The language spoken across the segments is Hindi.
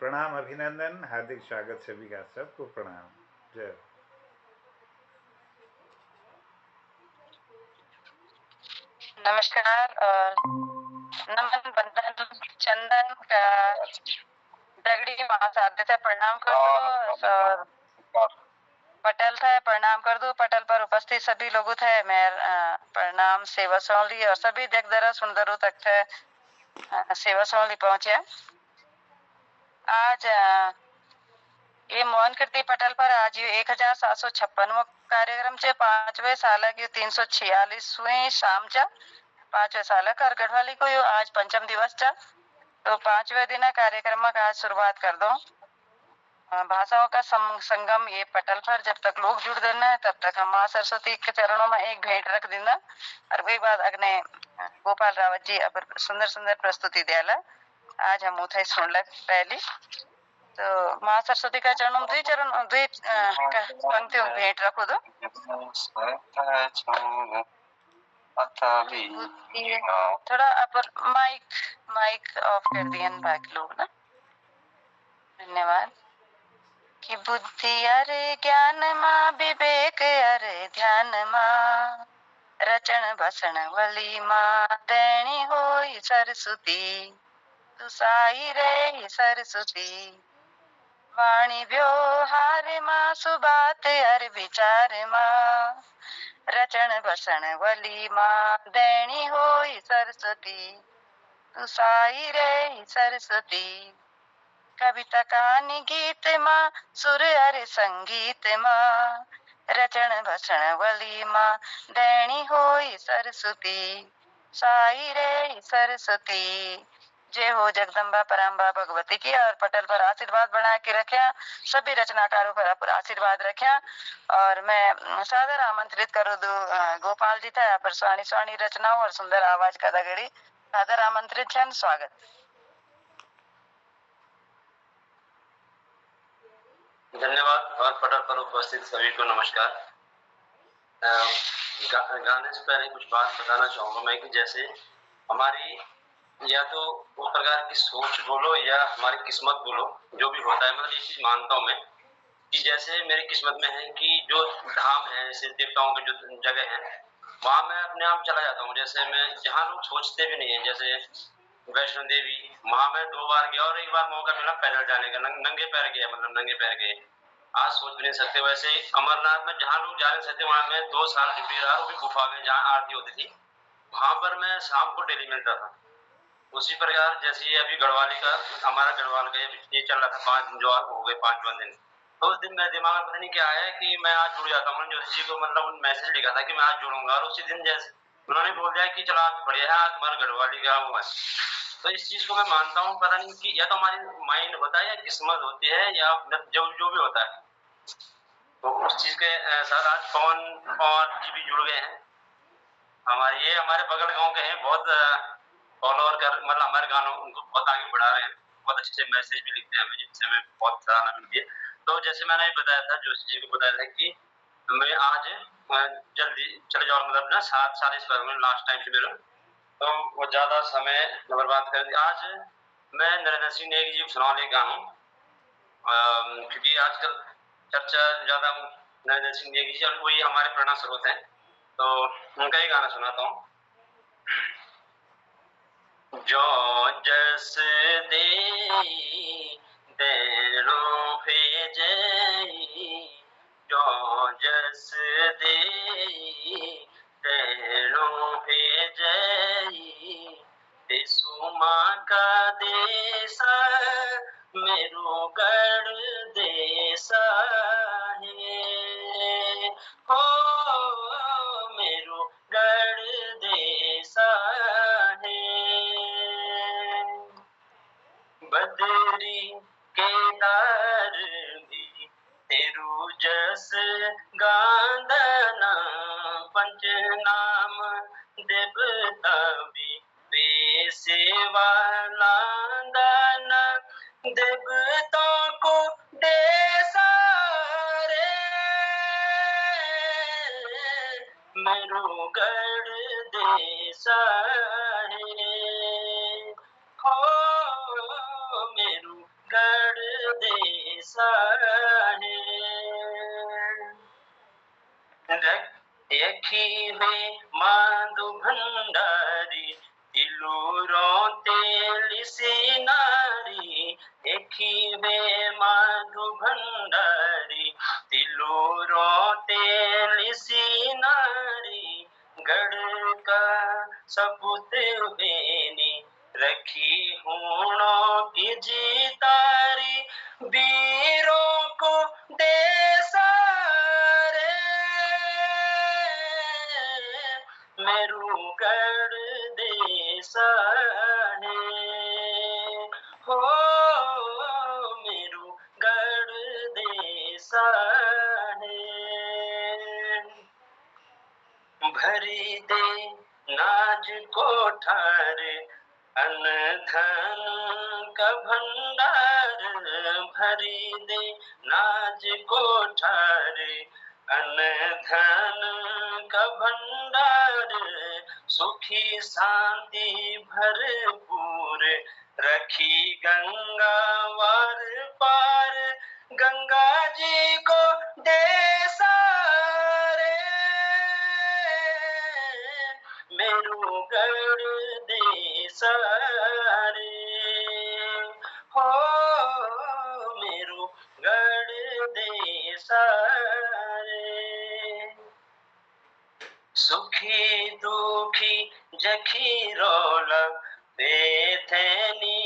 प्रणाम, अभिनंदन, हार्दिक स्वागत सभी का, सबको प्रणाम। जय। नमस्कार और नमन बंदन चंदन का दगड़ी महासाध्य से प्रणाम कर दो और पटेल थे प्रणाम कर दो। पटेल पर उपस्थित सभी लोगों थे मैं प्रणाम सेवा सोली और सभी देखदरा सुंदरों तक थे सेवा सोली पहुंचे। आज ये मोहन कीर्ति पटेल पर आज 1756 कार्यक्रम से 5वें साल की 346वीं शाम चा 5वें साल कर गढ़वाली को यो आज पंचम दिवस चा तो 5वें दिन कार्यक्रम का आज शुरुआत कर दो। भाषाओं का संगम ये पटल पर जब तक लोग जुड़ देना तब तक हम माँ सरस्वती के चरणों में एक भेंट रख देना और वही बात अगने गोपाल रावत जी अब सुंदर सुंदर प्रस्तुति दियाला आज हम उठाई सुन लग पहली तो माँ सरस्वती का चरणों द्वि पंक्तियों भेंट रखो दो। थोड़ा अपन माइक माइक ऑफ कर दिया बाकी लोग ना। धन्यवाद। कि बुद्धि अरे ज्ञान माँ विवेक अरे ध्यान माँ रचन बसन वली माँ दैनी होई सरस्वती तू साई रे सरस्वती वाणी व्यवहार माँ सुबात अर विचार माँ रचन बसन वली माँ दैनी होई सरस्वती तू साई रे सरस्वती कविता कहानी गीत माँ सुर अरे संगीत माँ रचन भसन वली माँ दैनी होई सरस्वती साई रे सरस्वती। जय हो जगदम्बा पराम्बा भगवती की और पटेल पर आशीर्वाद बना के रखा सभी रचनाकारों पर आशीर्वाद रखा और मैं सादर आमंत्रित करूँ दो गोपाल जी था पर स्वाणी स्वाणी रचनाओं और सुंदर आवाज का दगड़ी सादर आमंत्रित छन स्वागत। धन्यवाद और पटल पर उपस्थित सभी को नमस्कार। गाने से पहले कुछ बात बताना चाहूंगा मैं कि जैसे हमारी या तो उस प्रकार की सोच बोलो या हमारी किस्मत बोलो जो भी होता है मतलब ये चीज मानता हूँ मैं कि जैसे मेरी किस्मत में है कि जो धाम है जैसे देवताओं के जो जगह है वहां मैं अपने आप चला जाता हूँ। जैसे मैं जहाँ लोग सोचते भी नहीं है जैसे वैष्णो देवी वहां मैं 2 बार गया और एक बार मौका मिला पैदल जाने का नंगे पैर गया मतलब नंगे पैर गए आज सोच भी नहीं सकते। वैसे ही अमरनाथ में जहाँ लोग जा नहीं सकते वहां मैं 2 साल ड्यूटी रहा वो भी गुफा में जहाँ आरती होती थी वहां पर मैं शाम को डेली मिलता था। उसी प्रकार जैसे अभी गढ़वाली का हमारा गढ़वाल का ये चल रहा था 5 दिन जो हो गए 5वां दिन तो उस दिन मेरे दिमाग में पता नहीं क्या है कि मैं आज जुड़ जाता हूँ जोशी जी को मतलब उन मैसेज लिखा था कि मैं आज जुड़ूंगा और उसी दिन जैसे उन्होंने बोल दिया कि चलो आज बढ़िया है आज तुम्हारा गढ़वाली का वो है। तो इस चीज को मैं मानता हूँ पता नहीं कि या तो हमारी माइंड होता है या किस्मत होती है या जो भी होता है। तो उस चीज के साथ आज पवन और जी भी जुड़ गए हैं हमारे बगल गांव के हैं बहुत फॉलोअर कर मतलब हमारे गानों उनको बहुत आगे बढ़ा रहे हैं बहुत अच्छे से मैसेज भी लिखते हैं हमें जिनसे हमें बहुत सराहना मिलती है। तो जैसे मैंने बताया था जोशी जी को बताया था कि मैं आज जल्दी चले जाओ मतलब ना 7 साल इस बार में लास्ट टाइम से मेरा तो वो ज्यादा समय बर्बाद कर दिया। आज मैं नरेंद्र सिंह नेगी जी को सुनाने गाना क्योंकि आजकल चर्चा ज्यादा नरेंद्र सिंह नेगी जी और वही हमारे प्रेरणा स्रोत हैं तो उनका ही गाना सुनाता हूँ। जो जस दे देरो भेजे जो जस दे देरो भेजे सुमा का देसा मेरो गढ़ देसा है हो मेरो गढ़ देसा है। बदरी केदार भी तेरू जस गांधना पंच नाम देवता भी वे सेवा लांदना देवताओं को दे सारे मेरो गढ़ देसा है हो मेरू गढ़ देखी वे माधु भंडारी दिलू रोते लिसी नारी, देखी वे माधु भंडारी दिलू रोते लिसी नारी, गढ़ का सपूत बेनी रखी हूणों की जीतारी, वीरों को दे सारे मेरूगढ़ दे सारे, हो मेरूगढ़ दे सारे, भरी दे नाज कोठार अन धन का भंडार, भरी दे नाज कोठार अन धन का भंडार, सुखी शांति भरपूर रखी गंगा वार पार, गंगा जी को दे सारे मेरूगढ़ दे सारे, हो मेरूगढ़ दे सारे, सुखी दुखी जखी रोला बेथैनी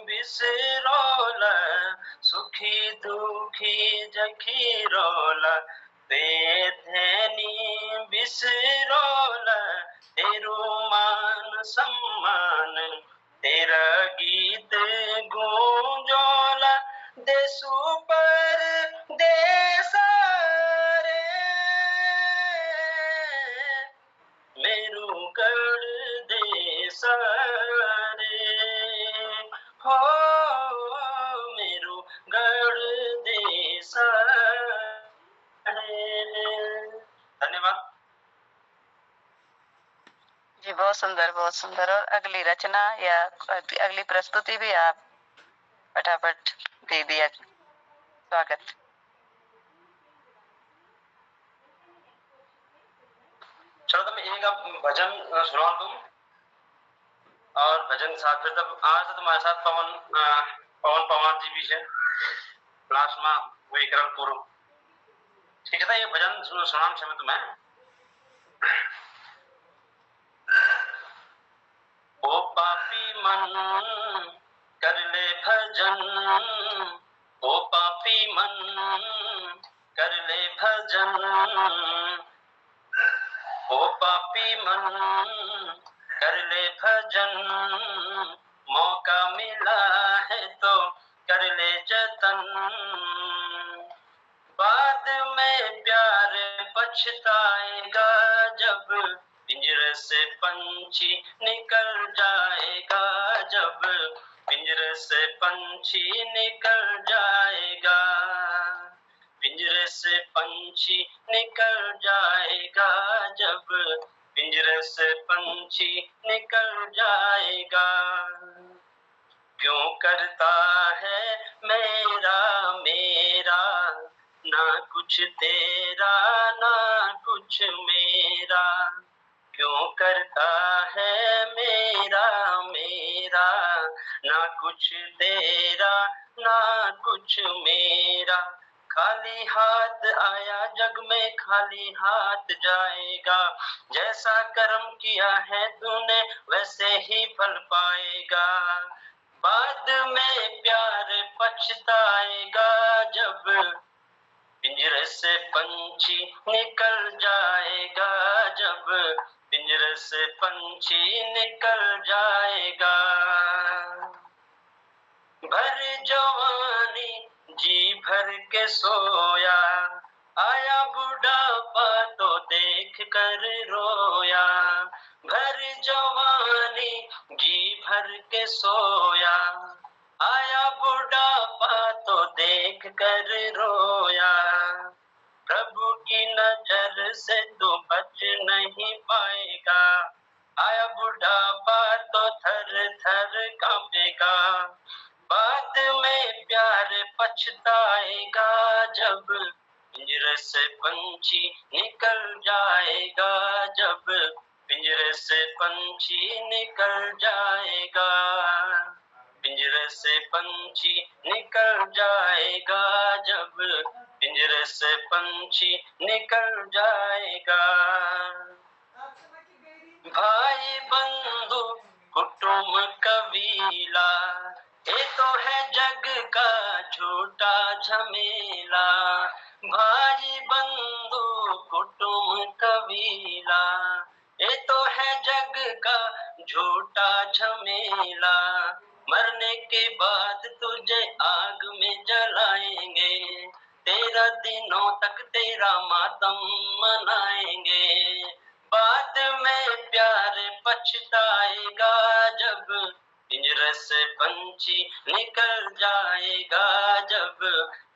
बिसरोला, सुखी दुखी जखी रोला बेथैनी बिसरोला, तेरू मान सम्मान तेरा गीत गूंजोला, देसू पर दे सारे मेरूगढ़ दे सारे, हो मेरूगढ़ दे सारे। धन्यवाद जी, बहुत सुंदर, बहुत सुंदर। और अगली रचना या अगली प्रस्तुति भी आप फटाफट दे दिया। स्वागत। चलो तो मैं एक अब भजन सुना दूं और भजन साथ फिर तब आज तो तुम्हारे साथ पवन पवार जी भी है लास्ट में वही करल पूर्व, ठीक है। ये भजन सुनाम छे मैं तुम्हें। ओ पापी मन कर ले भजन, ओ पापी मन कर ले भजन, ओ पापी मन कर ले भजन, मौका मिला है तो कर ले जतन, बाद में प्यार पछताएगा जब पिंजरे से पंछी निकल जाएगा, जब पिंजरे से पंछी निकल जाएगा, पिंजरे से पंछी निकल जाएगा, जब पिंजरे से पंछी निकल जाएगा, क्यों करता है मेरा मेरा ना कुछ तेरा ना कुछ मेरा, क्यों करता है मेरा मेरा ना कुछ तेरा ना कुछ मेरा, खाली हाथ आया जग में खाली हाथ जाएगा, जैसा कर्म किया है तूने वैसे ही फल पाएगा, बाद में प्यार पछताएगा जब पिंजरे से पंछी निकल जाएगा, जब पिंजरे से पंछी निकल जाएगा, भर जवानी जी भर के सोया, आया बुढ़ापा तो देख कर रोया, भर जवानी जी भर के सोया, आया बुढ़ापा तो देख कर रोया, प्रभु की नजर से तो बच नहीं पाएगा, आया बुढ़ापा तो थर थर कांपेगा, बाद में प्यार पछताएगा जब पिंजरे से पंछी निकल जाएगा जब, पिंजरे से पंछी निकल जाएगा, पिंजरे से पंछी निकल जाएगा जब, पिंजरे से पंछी निकल जाएगा। भाई बंधु कुटुंब कबीला, ये तो है जग का झूठा झमेला। भाई बंधु कुटुंब कबीला, ये तो है जग का झूठा झमेला। मरने के बाद तुझे आग में जलाएंगे, तेरा दिनों तक तेरा मातम मनाएंगे। बाद में प्यार पछताएगा जब, पिंजरे से पंछी निकल जाएगा जब,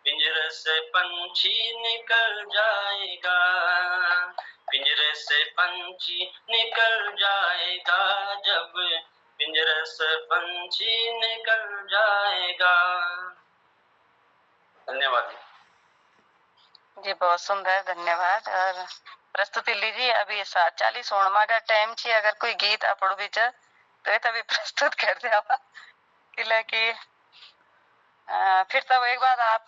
पिंजरे से पंछी निकल जाएगा, पिंजरे से पंछी निकल जाएगा जब, पिंजरे से पंछी निकल जाएगा। धन्यवाद जी, बहुत सुंदर, धन्यवाद। और प्रस्तुति लीजिए। अभी 7:40 का टाइम छे। अगर कोई गीत आपड़ो बीच तो ये तभी प्रस्तुत कर दे कि फिर तब एक बार आप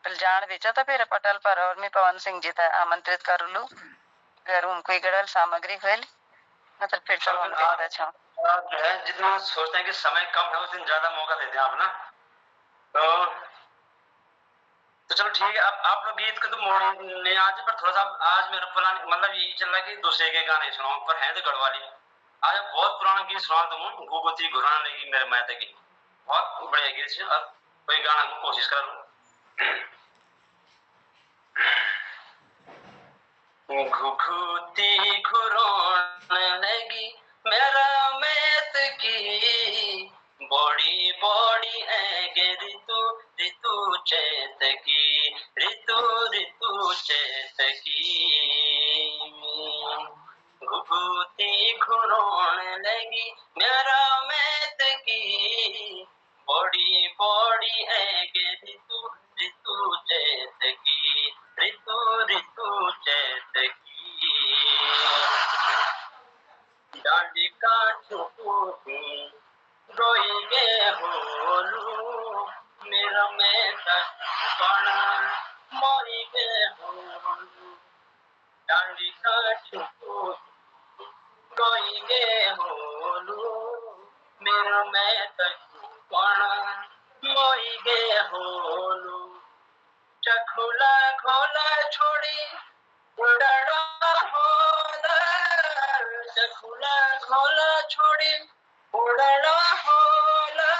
जान बीचा तो फिर पटल पर और मैं पवन सिंह जी था आमंत्रित कर लू अगर उनको गड़ल सामग्री हुई मतलब फिर तो हम देखते छो। जो है जितना सोचते हैं कि समय कम है उस दिन ज्यादा मौका देते हैं आप ना, तो चलो ठीक है। अब आप लोग गीत को तो मोड़ने आज पर थोड़ा सा आज मेरा पुराना मतलब यही चल रहा है कि दूसरे के गाने सुनाओ, पर है तो गढ़वाली। आज बहुत पुराना गीत सुना तुम गुगुती घुराने लगी मेरे मायते की, बहुत बढ़िया गीत से। अब कोई गाना को कोशिश कर लूं। घुघुती घुराने लगी मेरा मैत की, बड़ी बड़ी ऐगे ऋतु ऋतु चैत की, ऋतु ऋतु चैत की। घुघुती घुराने लगी मेरा मैत की, बड़ी बड़ी ऐगे ऋतु ऋतु चैत की, ऋतु ऋतु चैत की। डांडी काठू रोई गे होलू मेरा में तक मोई गे होलू। डांडी काठू रोई गे होलू मेरा में तक मोई गे होलू। चखुला घोला छोड़ी उड़ना होला, चखुला घोला छोड़ी उड़ना होला,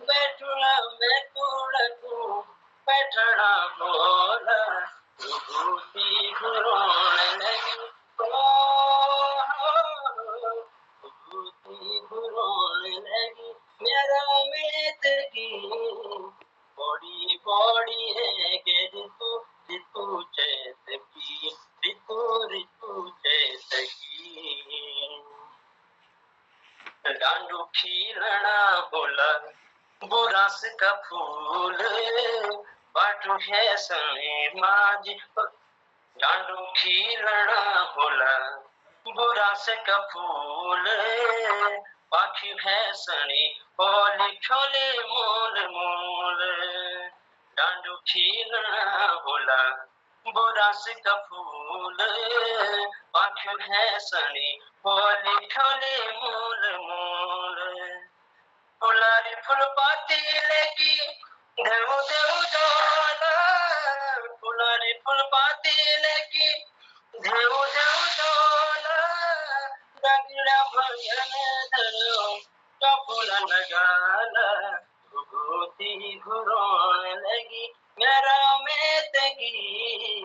बैठना मैं तुड़कू बैठना बोला। घुघुती घुराने लगी घुघुती घुराने लगी मेरा मैत की, बड़ी बड़ी है के ऋतु ऋतु चैत की, ऋतु ऋतु चैत की। डांडू खिलना बोला बुरास का फूल, बाटू है सने माज। डांडू खिलना बोला बुरास का फूल, पाखी है सनी होली खोले मोल मोल। डांडू खिलना बोला बुरास का फूल, पाखी है सनी होली खोले मोल मोल। फुलारी फुल पाती लेकी देव देव डोला, फुलारी फुल पाती लेकी देव देव डोला। दगड़ा भजन धरो कपुला लगाला, घुघुती घुराने लगी मेरा मैत की,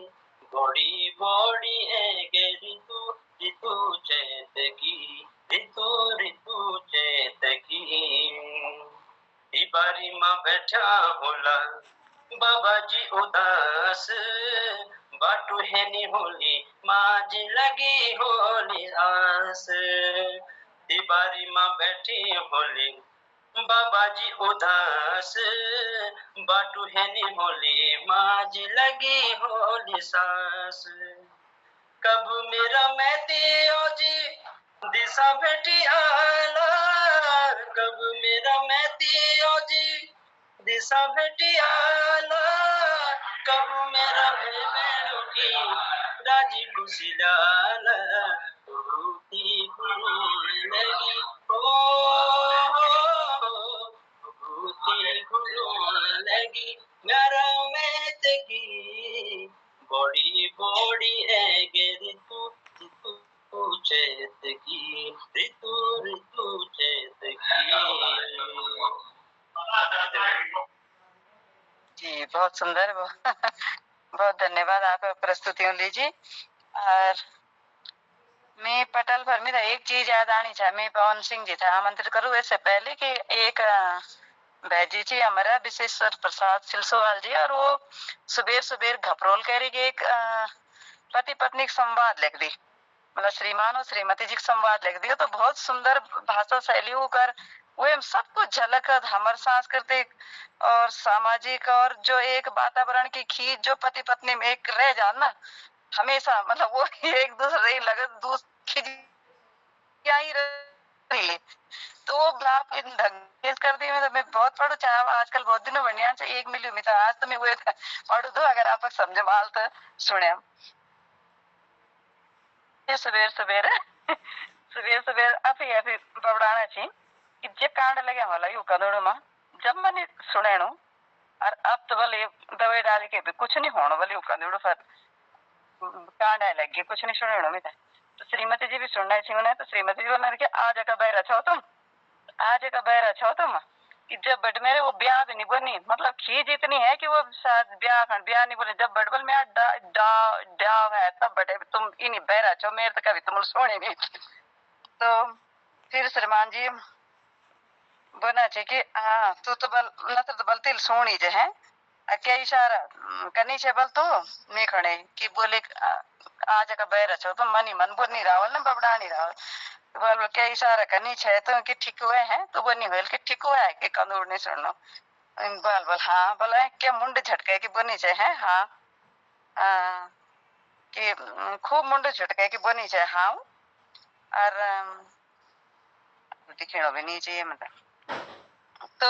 बड़ी बड़ी है के ऋतु ऋतु चैत की, ऋतु ऋतु चैत की। बारी माँ बैठा होला बाबा जी उदास, बाटू है नी होली माज लगी होली आस। बारी माँ बैठी होली बाबाजी उदास बाटू है नी होली माज लगी होली सास कब मेरा मैती जी दिशा बेटी आला कब मेरा मैती जी दिशा बेटी आला कब मेरा भेड़ों की राजी खुशी लाला भूती लगी भूती लगी मेरा मैत की बड़ी बड़ी है गे ऋतु ऋतु चैत की ऋतु ऋतु चैत जी बहुत सुंदर बहुत धन्यवाद आप प्रस्तुतियों लीजिए। और मैं पटल पर मेरा एक चीज याद आनी चाहिए, मैं पवन सिंह जी था आमंत्रित करूँ इससे पहले कि एक भैजी जी हमारा विशेश्वर प्रसाद सिलसोवाल जी, और वो सुबेर सुबेर घपरोल कह के एक पति पत्नी संवाद लिख दी, मतलब श्रीमान और श्रीमती जी संवाद लिख दिया, तो बहुत सुंदर भाषा शैली होकर वो हम सब कुछ झलक हमारे सांस्कृतिक और सामाजिक और जो एक वातावरण की खींच जो पति पत्नी में एक रह जाना हमेशा, मतलब वो एक दूसरे लगे क्या ही रही तो ब्लाप कर दी। मैं बहुत पढ़ू चाहे आजकल बहुत दिनों बढ़िया से एक मिली उम्मीद आज तो मैं वो पढ़ू दो अगर आप समझे माल तो सुने सवेर सवेर सवेर सवेर अभी बबड़ाना छी कि जे कांड लगे होला यू कदोड़ में जब मैंने सुने नो और अब तो बोले दवाई डाल के भी कुछ नहीं होना बोले कदोड़ पर कांड लगे कुछ नहीं सुने नो मैं तो श्रीमती जी भी सुनना चाहिए तो श्रीमती जी बोलना कि आज का बैर अच्छा हो तुम आज का बैर अच्छा हो तुम कि जब बट मेरे वो ब्याह भी नहीं बनी, मतलब खींच इतनी है कि वो शायद ब्याह नहीं बने जब बटबल में डाव है तब बटे तुम इन बैरा छो मेरे तो कभी तुम सोने नहीं। तो फिर श्रीमान जी बना चे कि हाँ तू तो बल न तो बल तिल सोनी जे है क्या इशारा करनी छे बल तो नहीं खड़े कि बोले आज का बैरा छो तुम मनी मन बोल नहीं रावल ना बबड़ा नहीं रावल बोल क्या इशारा करनी छे तो कि ठीक हुए हैं तो बनी होल कि ठीक हुआ है कि कंदूर नहीं सुनना बोल बोल हाँ बोला क्या मुंड झटके की बनी छे है हाँ कि खूब मुंड झटके की बनी छे हाँ और दिखेड़ो भी नहीं चाहिए मतलब तो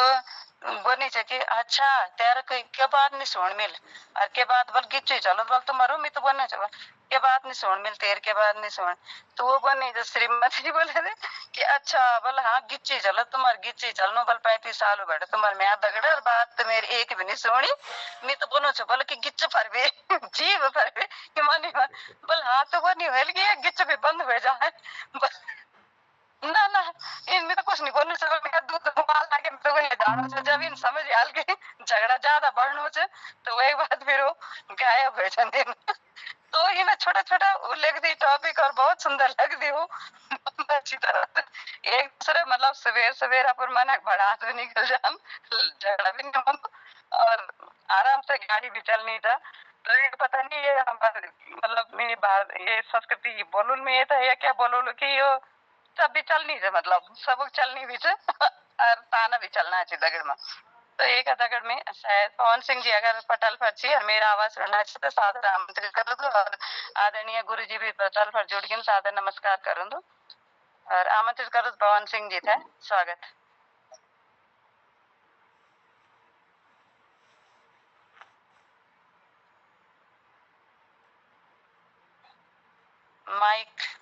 बनी छे कि अच्छा त्यार के बात नहीं सुन मिल और के बात बल गिच्ची चलो बल तुम्हारो मी तो बने चलो के बात नहीं सुन मिल तेर के बात नहीं सुन तो वो बनी जो श्रीमती जी बोले थे कि अच्छा बोल हाँ गिच्ची चलो तुम्हारी गिच्ची चलनो बल 35 साल हो बैठे तुम्हारे मैं दगड़े और बात तो मेरी एक भी नहीं सुनी मैं तो बोलो छो बोल कि गिच्च फरवे जीव फरवे कि मनी बोल हाँ तो वो नहीं होल कि गिच्च भी बंद हो जाए ना ना इनमें तो कुछ नहीं बोलने चलो मैं दूध उबाल लाके तो कोई जाना से जब इन समझ आल के झगड़ा ज्यादा बढ़नो से तो एक बात फिर वो गायब हो जाते तो ये ना छोटा छोटा लिख दी टॉपिक और बहुत सुंदर लग दी वो अच्छी तरह एक दूसरे मतलब सवेर सवेर अपन मन बड़ा तो निकल जाम झगड़ा भी नहीं हो और आराम से गाड़ी भी चलनी था तो ये पता नहीं ये हमारे मतलब मेरी बात ये संस्कृति बोलूं में ये था या क्या बोलूं कि यो सब भी चलनी है मतलब सब चलनी भी है और ताना भी चलना है दगड़ में तो एक दगड़ में शायद पवन सिंह जी अगर पटल पर छी और मेरा आवाज सुनना चाहिए तो सादर आमंत्रित कर दो और आदरणीय गुरु जी भी पटल पर जुड़ के सादर नमस्कार कर दो और आमंत्रित करो पवन सिंह जी थे स्वागत माइक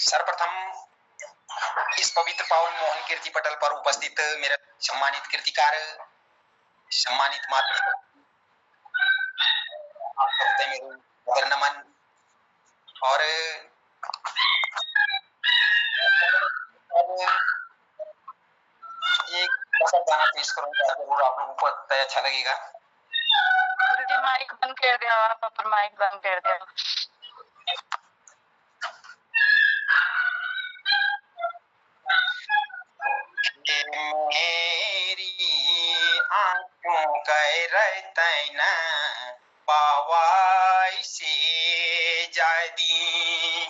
सर्वप्रथम इस पवित्र पावन मोहन कीर्ति पटल पर उपस्थित मेरे सम्मानित कीर्तिकार सम्मानित मात्र मेरे नमन और एक गाना पेश करूंगा जरूर आप लोगों को अच्छा लगेगा। गुरु जी माइक बंद कर दिया आप अपन माइक बंद कर दिया मेरी आंखों कह रहते न पावाई से जादी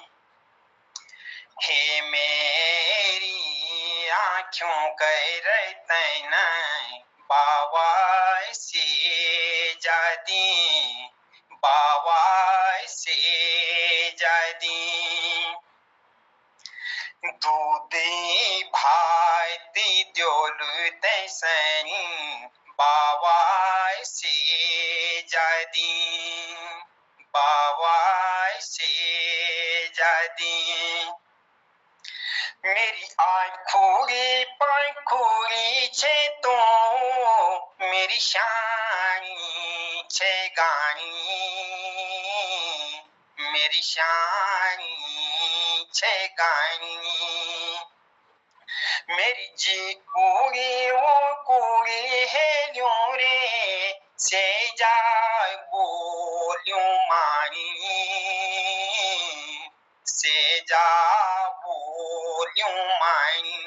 हे मेरी आँखों कह रहते न बाबा से जादी, बाबा से जादी। दूधी भाती जोलु तैसनी बाबा से जादी, बाबा से जादी। मेरी आँखों पाँखों छे तो मेरी शानी छे गानी, मेरी शानी छे गानी। मेरी जी कुड़ी वो कुड़ी है ल्यों रे से जा बोल्यूं मानी, से जा बोल्यूं मानी।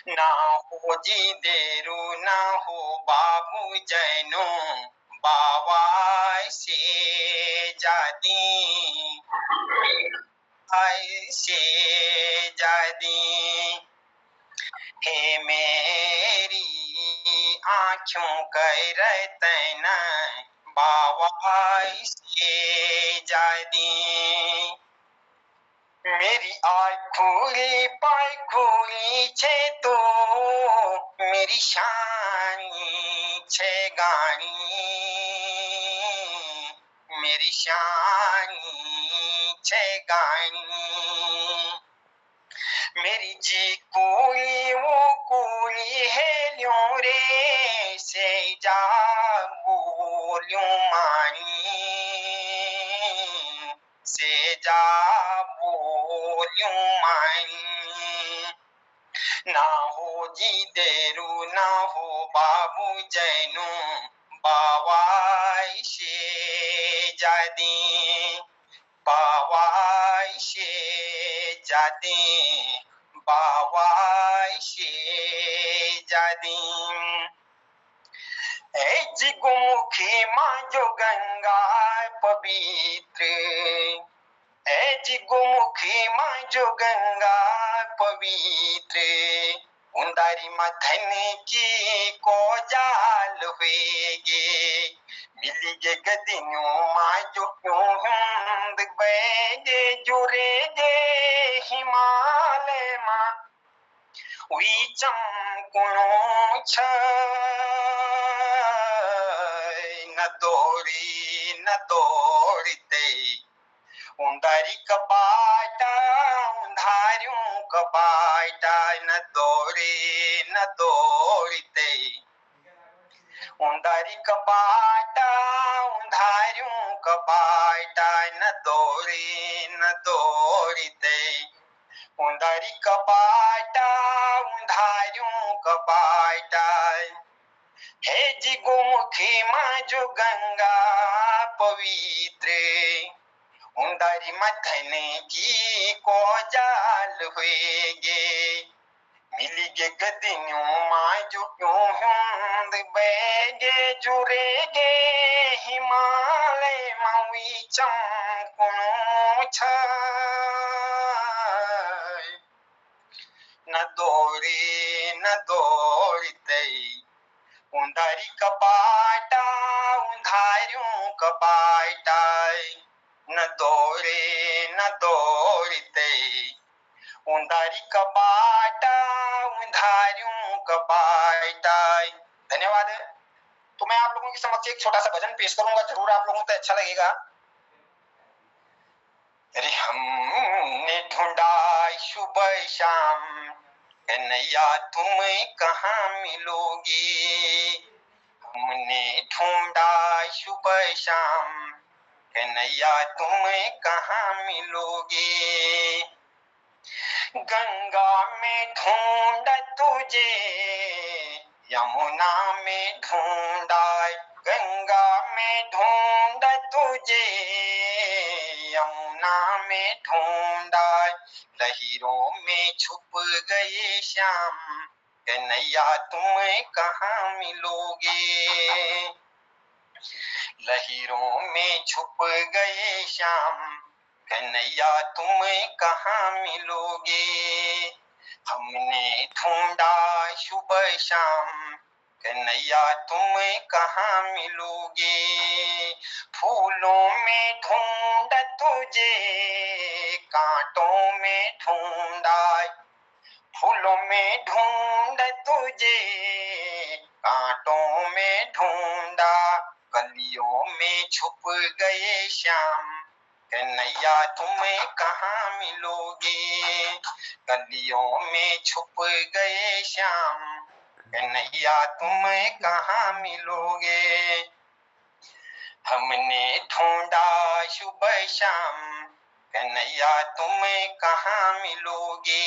ना हो जी देरू ना हो बाबू जैनो बाबा से जादी, से जादी। हे मेरी आँखों कह रहते न बाबा से जादी। मेरी आँखों पाँखों छे तो मेरी शानी छे गानी, मेरी शानी छे गानी। मेरी जी कोई वो कोई है ल्यों रे से जा बोल्यूं मानी, से जा बोल्यूं मानी। ना हो जी देरू ना हो बाबू जैनू बाबा से जादी, बाबा से जादी, बाबा से जादी। ए जिगुमुखी माँ जो गंगा पवित्र, ए जिगुमुखी माँ जो गंगा पवित्र। उंदारी मधन की को जाल हुएगे मिली गे गदिन्यों माँ जो क्यों हुंद बैगे जुरे गे हिमालय माँ वी चमकुणों छ न दौड़ते उंदारी कबाटा उंधारियों कबाटा न दौड़ते उंदारी कबाटा उंधारियों कबाटा न दौड़ते उंदारी कबाटा उंधारियों कबाटा। हे जी गोमुखी माँ जो गंगा पवित्र उंदारी मथन की को जाल हुएगे मिली गे गदिन्यों माँ जो क्यों हुंद बैगे जुरेगे हिमालय मावी चमकुणों छ न दौड़ते उंधारी कबाटा उंधारियों कबाटा न दौड़ते उंधारी कबाटा उंधारियों कबाटा। धन्यवाद। तो मैं आप लोगों के समक्ष एक छोटा सा भजन पेश करूंगा, जरूर आप लोगों को अच्छा लगेगा। अरे हमने ढूंढा सुबह शाम कन्हैया तुम कहाँ मिलोगी, हमने ढूंढा सुबह शाम कन्हैया तुम कहाँ मिलोगी। गंगा में ढूंढा तुझे यमुना में ढूंढा, गंगा में ढूंढा तुझे यमुना में ढूंढा। लहरों में छुप गए श्याम कन्हैया तुम कहाँ मिलोगे। लहरों में छुप गए श्याम कन्हैया तुम कहाँ मिलोगे, हमने ढूंढा सुबह शाम, कन्हैया तुम कहाँ मिलोगे, फूलों में ढूंढ तुझे, कांटों में ढूंढा, फूलों में ढूंढ तुझे, कांटों में ढूंढा, कलियों में छुप गए श्याम, कन्हैया तुम कहाँ मिलोगे, गलियों में छुप गए श्याम, कन्हैया तुम कहाँ मिलोगे, हमने ढूंढा सुबह शाम, कन्हैया तुम कहाँ मिलोगे,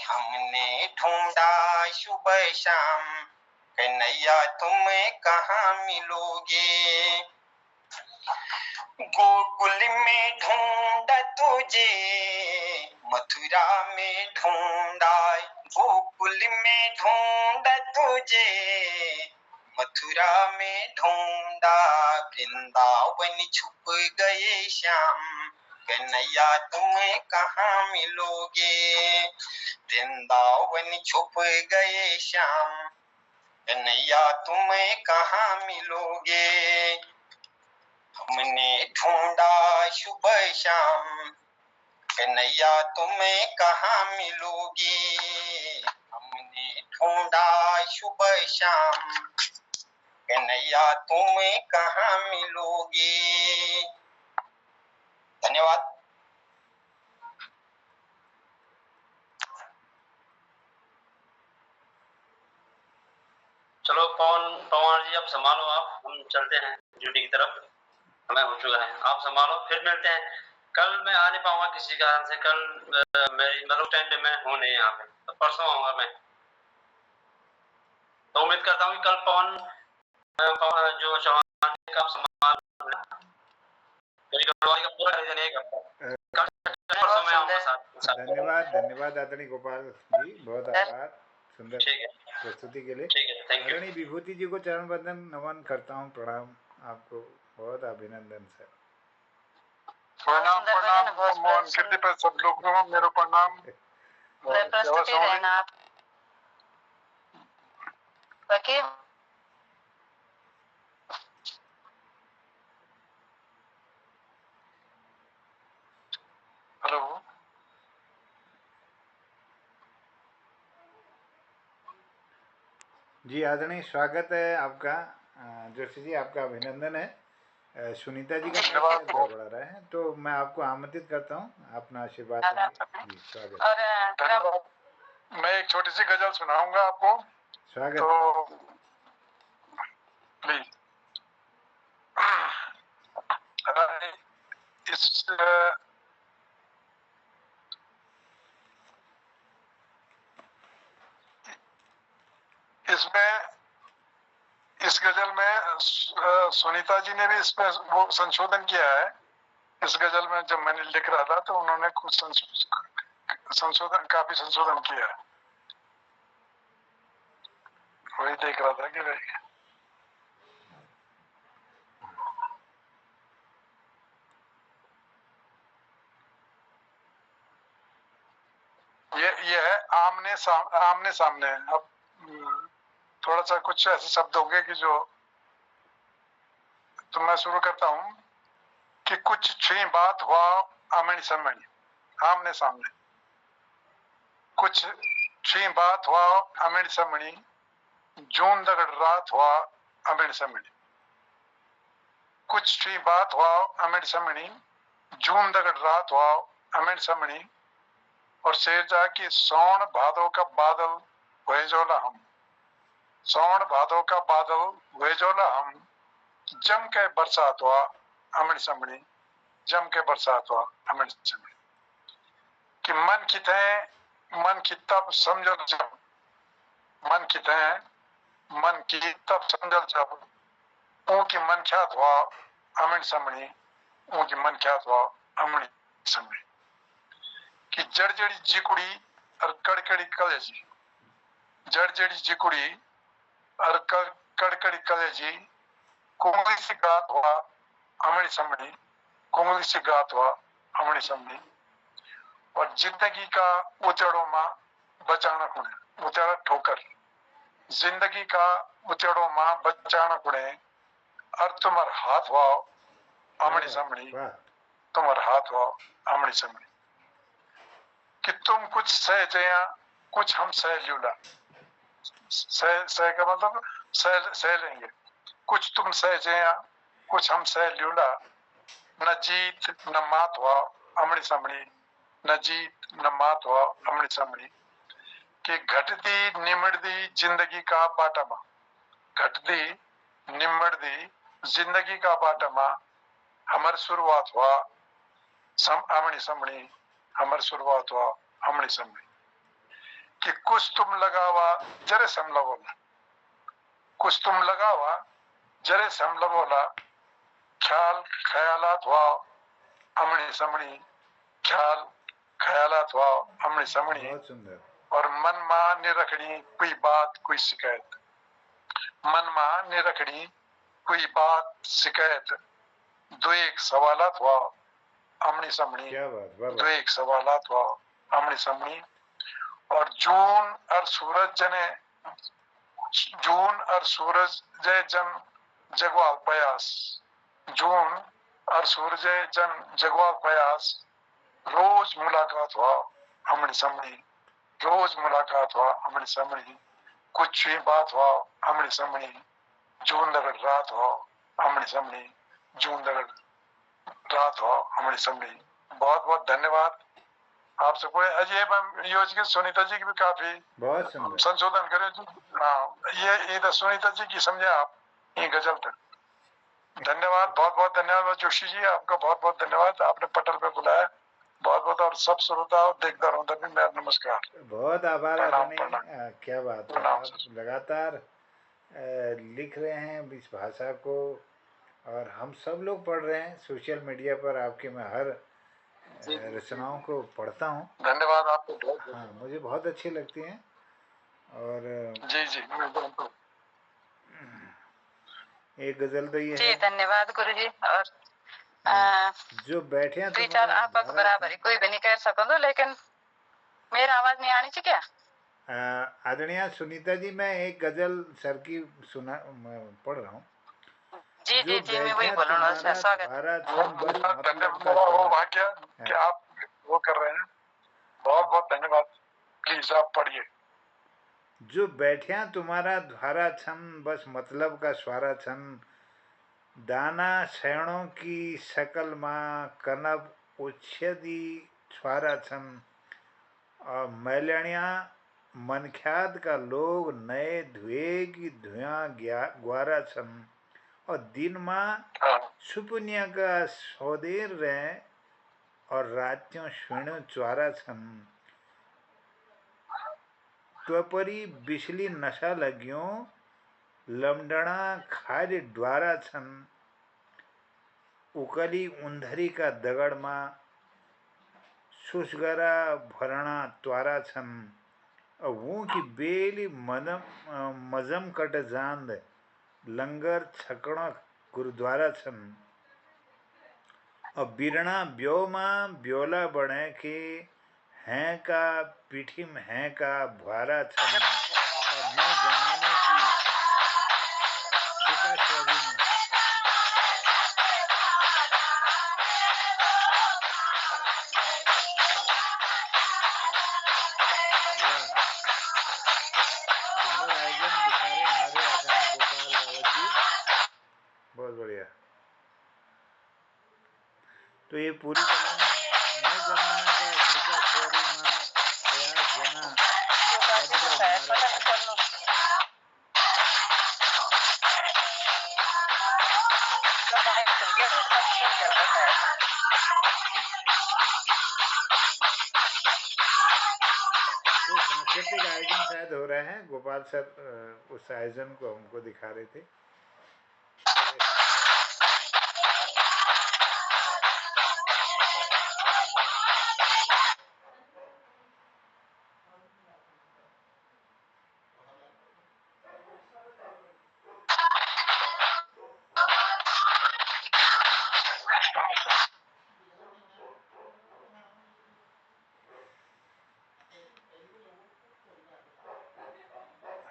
हमने ढूंढा सुबह शाम, कन्हैया तुम कहाँ मिलोगे, गोकुल में ढूंढा तुझे, मथुरा में ढूंढा, गोकुल में ढूंढा तुझे, मथुरा में ढूंढा, वृंदावन छुप गए श्याम, कन्हैया तुम कहाँ मिलोगे, वृंदावन छुप गए श्याम, कन्हैया तुम कहाँ मिलोगे, हमने ढूंढा सुबह शाम, कन्हैया तुम कहाँ मिलोगी, हमने ढूंढा सुबह शाम, कन्हैया तुम कहाँ मिलोगी। धन्यवाद। चलो पवन जी, अब संभालो, आप हम चलते हैं ड्यूटी की तरफ, समय हो चुका है, आप संभालो, फिर मिलते हैं। कल मैं आ नहीं पाऊंगा किसी कारण से, कल मेरी मतलब टाइम पे मैं हूँ नहीं यहाँ पे, तो परसों आऊंगा मैं। तो उम्मीद करता हूँ कि कल पवन जो चौहान का सम्मान मेरी गढ़वाली का पूरा रीजन एक हफ्ता, परसों मैं आऊंगा साथ। धन्यवाद धन्यवाद आदरणीय गोपाल जी, बहुत आभार सुंदर प्रस्तुति के लिए। आदरणीय विभूति जी को चरण बंदन नमन करता हूँ, प्रणाम आपको, बहुत अभिनंदन सर। प्रणाम प्रणाम मोहन कीर्ति पर सब लोगों को मेरा प्रणाम। प्रस्तुति रहना आप बाकी। हेलो जी, आदरणीय स्वागत है आपका, जोशी जी आपका अभिनंदन है। सुनीता जी का गड़बड़ा रहे हैं, तो मैं आपको आमंत्रित करता हूँ अपना आशीर्वाद जी। स्वागत। धन्यवाद। मैं एक छोटी सी गजल सुनाऊंगा आपको। स्वागत। तो प्लीज इसमें इस गजल में सुनीता जी ने भी इसमें वो संशोधन किया है। इस गजल में जब मैंने लिख रहा था तो उन्होंने कुछ संशोधन काफी संशोधन किया है, वही देख रहा था कि भाई ये है आमने सामने। अब थोड़ा सा कुछ ऐसे शब्द होंगे कि जो, तो मैं शुरू करता हूं कि कुछ छुई बात हुआ आमने सामने, आमने सामने। कुछ छुई बात हुआ आमने सामने, जून दगड़ रात हुआ आमने सामने। कुछ छुई बात हुआ आमने सामने, जून दगड़ रात हुआ आमने सामने। और शेर जा कि सौन भादों का बादल वेजोला हम, सौन भादों का बादल वेजोला हम। जम के बरसात हुआ आमने सामने, जम के बरसात हुआ आमने सामने। कि मन की तब समझल जब, मन की तब समझल जब। ऊकी मन ख्यात हुआ आमने सामने, ऊकी मन ख्यात हुआ आमने सामने। कि जड़जड़ी जिकुड़ी और कड़कड़ी कलेजी, जड़जड़ी जिकुड़ी और कड़कड़ी कलेजी। कुंगली से गात हुआ आमने सामने, कुंगली से गात हुआ आमणी सामणी और जिंदगी का उचड़ों में बचाना कुणे उचड़ा ठोकर जिंदगी का उचड़ों में बचाना कुणे और तुम्हार हाथ वाओ आमणी सामणी वाह तुम्हार हाथ वाओ आमणी सामणी कि तुम कुछ सह जया कुछ हम सह ल्यूला सह का मतलब सह लेंगे कुछ तुम सह जया कुछ हम सह ल्यूला न जीत न मात हुआ अमणी सामणी न जीत न मात हुआ अमणी सामणी कि घटती निमड़ती जिंदगी का बाटा मा घटती निमड़ती जिंदगी का बाटा मा हमारी शुरुआत हुआ आमणी सामणी हमारी शुरुआत हुआ आमणी सामणी कि कुछ तुम लगावा जरे सम लगोला कुछ तुम लगावा जरे सम लगोला ख्याल ख्यालात हुआ आमणी सामणी ख्याल ख्यालात हुआ आमणी सामणी बहुत सुंदर और मन में नहीं रखनी कोई बात कोई शिकायत मन में नहीं रखनी कोई बात शिकायत दो एक सवालात हुआ आमणी सामणी क्या बात वाह दो वाह एक सवालात हुआ आमणी सामणी और जून और सूरज जने जून और सूरज जय जन जगवाल प्रयास जून और सूरज जन जगवाल प्रयास रोज मुलाकात हुआ आमणी सामणी रोज मुलाकात हुआ आमणी सामणी कुछ भी बात हुआ आमणी सामणी जून लगड़ रात हुआ आमणी सामणी जून लगड़ रात हुआ आमणी सामणी बहुत बहुत धन्यवाद आप सबको अजय योजना सुनीता जी की भी काफी बहुत सुंदर संशोधन करें हाँ ये तो सुनीता जी की समझे आप ये गजल तक धन्यवाद बहुत बहुत धन्यवाद जोशी जी आपका बहुत बहुत धन्यवाद आपने पटल पे बुलाया बहुत बहुत और सब श्रोता और देखता रहूं भी मेरा नमस्कार बहुत आभार प्रणाम, आदरणीय प्रणाम। क्या बात है प्रणाम, आप सर। लगातार लिख रहे हैं इस भाषा को और हम सब लोग पढ़ रहे हैं सोशल मीडिया पर आपके मैं हर रचनाओं को पढ़ता हूँ धन्यवाद आपको बहुत हाँ मुझे बहुत अच्छी लगती हैं और जी जी मैं बिल्कुल एक गजल तो ये जी है धन्यवाद गुरु जी और जो बैठे हैं दुई चार तुम्हारा आपक भारत बराबरी कोई भी नहीं कर सको लेकिन मेरा आवाज नहीं आनी चाहिए क्या आदरणीय सुनीता जी मैं एक गजल सर की सुना मैं पढ़ रहा हूँ जी जो जी जी मैं वही बैठा बोलूंगा तुम्हारा सर स्वागत द्वारा छन बस मतलब का धन्यवाद वो सारा भाग्य कि आप वो कर रहे हैं बहुत बहुत धन्यवाद प्लीज आप पढ़िए जो बैठ्या तुम्हारा द्वारा छन बस मतलब का स्वारा छन दाना शरणों की शकल माँ कनब उच्छेदी स्वारा छन और मैलणिया मनख्यात का लोग नए धुए की धुआं ग्वारा छन और दिन माँ हाँ सुपुनिया का सौदेर रहे और रात्यों श्वेणु च्वारा छन त्वपरी बिछली नशा लग्यो लमडणा खार्य द्वारा छन उकली उंधरी का दगड़ माँ सुसगरा भरणा त्वारा छन और वो की बेली मजम कट जांद लंगर छकड़ा गुरुद्वारा छन और बिरणा ब्योमा ब्योला बने के हैं का पीठी में हैं का भुआरा छन और नए जमाने की छिपा शैली में सुंदर आयोजन दिखा रहे हमारे आदरणीय गोपाल रावत जी बहुत बढ़िया तो ये पूरी नए जमाना का छिपा शैली माँ प्रयास जना कोई सांस्कृतिक आयोजन शायद हो रहा है गोपाल सर उस आयोजन को हमको दिखा रहे थे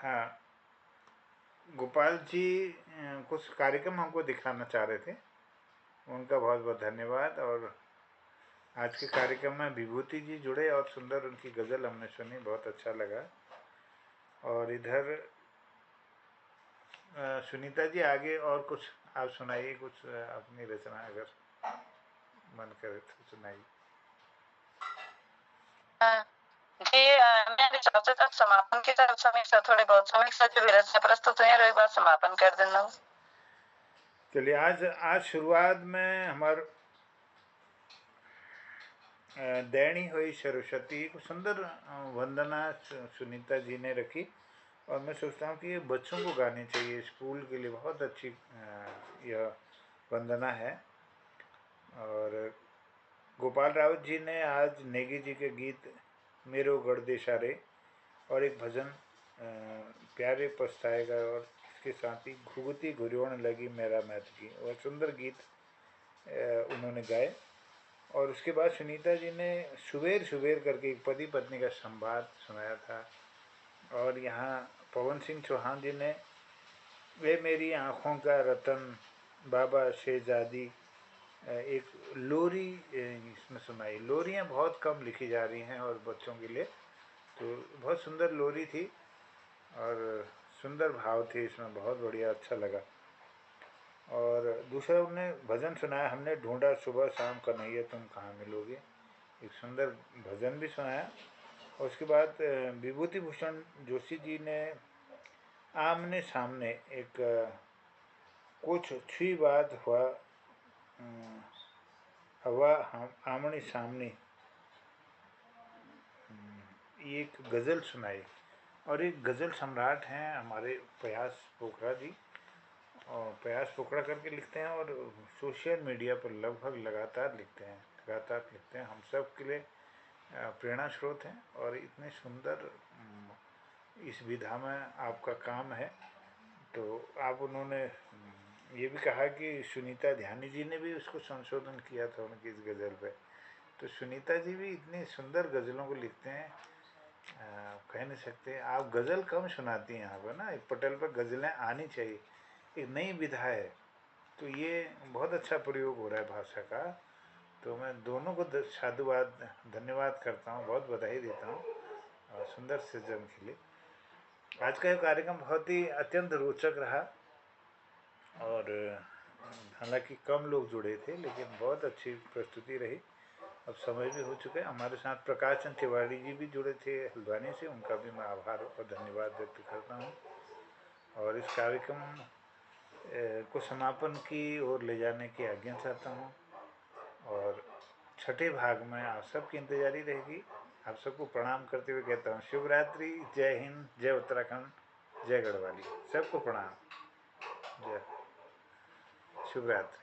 हाँ, गोपाल जी कुछ कार्यक्रम हमको दिखाना चाह रहे थे, उनका बहुत बहुत धन्यवाद। और आज के कार्यक्रम में विभूति जी जुड़े और सुंदर उनकी गज़ल हमने सुनी, बहुत अच्छा लगा। और इधर सुनीता जी आगे और कुछ आप सुनाइए, कुछ अपनी रचना अगर मन करे तो सुनाइए। जी मेरे हिसाब से तब समापन की तरफ समीक्षा थोड़ी बहुत समीक्षा जो भी रचना प्रस्तुत हुई है एक बार समापन कर देना। चलिए, आज शुरुआत में हमार दैनी हुई सरस्वती को सुंदर वंदना सुनीता जी ने रखी। और मैं सोचता हूँ कि ये बच्चों को गानी चाहिए, स्कूल के लिए बहुत अच्छी यह वंदना है। और गोपाल राउत जी ने आज नेगी जी के गीत मेरो गढ़ देशारे और एक भजन प्यारे पछताएगा, और इसके साथ ही घुघुती घुरियोण लगी मेरा मैथ की, और सुंदर गीत उन्होंने गाए। और उसके बाद सुनीता जी ने सुबेर सुबेर करके एक पति पत्नी का संवाद सुनाया था। और यहाँ पवन सिंह चौहान जी ने वे मेरी आँखों का रतन बाबा शहजादी एक लोरी इसमें सुनाई। लोरियाँ बहुत कम लिखी जा रही हैं और बच्चों के लिए, तो बहुत सुंदर लोरी थी और सुंदर भाव थे इसमें, बहुत बढ़िया, अच्छा लगा। और दूसरा उन्होंने भजन सुनाया, हमने ढूंढा सुबह शाम कन्हैया तुम कहाँ मिलोगे, एक सुंदर भजन भी सुनाया। और उसके बाद विभूति भूषण जोशी जी ने आमने सामने एक कुछ छुई बात हुआ हवा हम आमने सामने ये एक गज़ल सुनाई। और एक गज़ल सम्राट हैं हमारे प्रयास पोखरा जी, और प्रयास पोखरा करके लिखते हैं और सोशल मीडिया पर लगभग लगातार लिखते हैं, हम सब के लिए प्रेरणा स्रोत हैं। और इतने सुंदर इस विधा में आपका काम है। तो आप उन्होंने ये भी कहा कि सुनीता ध्यानी जी ने भी उसको संशोधन किया था उनकी इस गज़ल पे। तो सुनीता जी भी इतनी सुंदर गज़लों को लिखते हैं, कह नहीं सकते। आप गज़ल कम सुनाती हैं यहाँ पर ना, एक पटल पर गज़लें आनी चाहिए, एक नई विधा है। तो ये बहुत अच्छा प्रयोग हो रहा है भाषा का। तो मैं दोनों को साधुवाद धन्यवाद करता हूँ, बहुत बधाई देता हूँ और सुंदर सृजन के लिए। आज का ये कार्यक्रम बहुत ही अत्यंत रोचक रहा और हालांकि कम लोग जुड़े थे, लेकिन बहुत अच्छी प्रस्तुति रही। अब समय भी हो चुका है। हमारे साथ प्रकाश चंद तिवारी जी भी जुड़े थे हल्द्वानी से, उनका भी मैं आभार और धन्यवाद व्यक्त करता हूँ। और इस कार्यक्रम को समापन की ओर ले जाने की आज्ञा चाहता हूँ। और छठे भाग में आप सबकी इंतजारी रहेगी। आप सबको प्रणाम करते हुए कहता हूँ शुभ रात्रि, जय हिंद, जय उत्तराखंड, जय गढ़वाली, सबको प्रणाम, जय, शुभ रात्रि।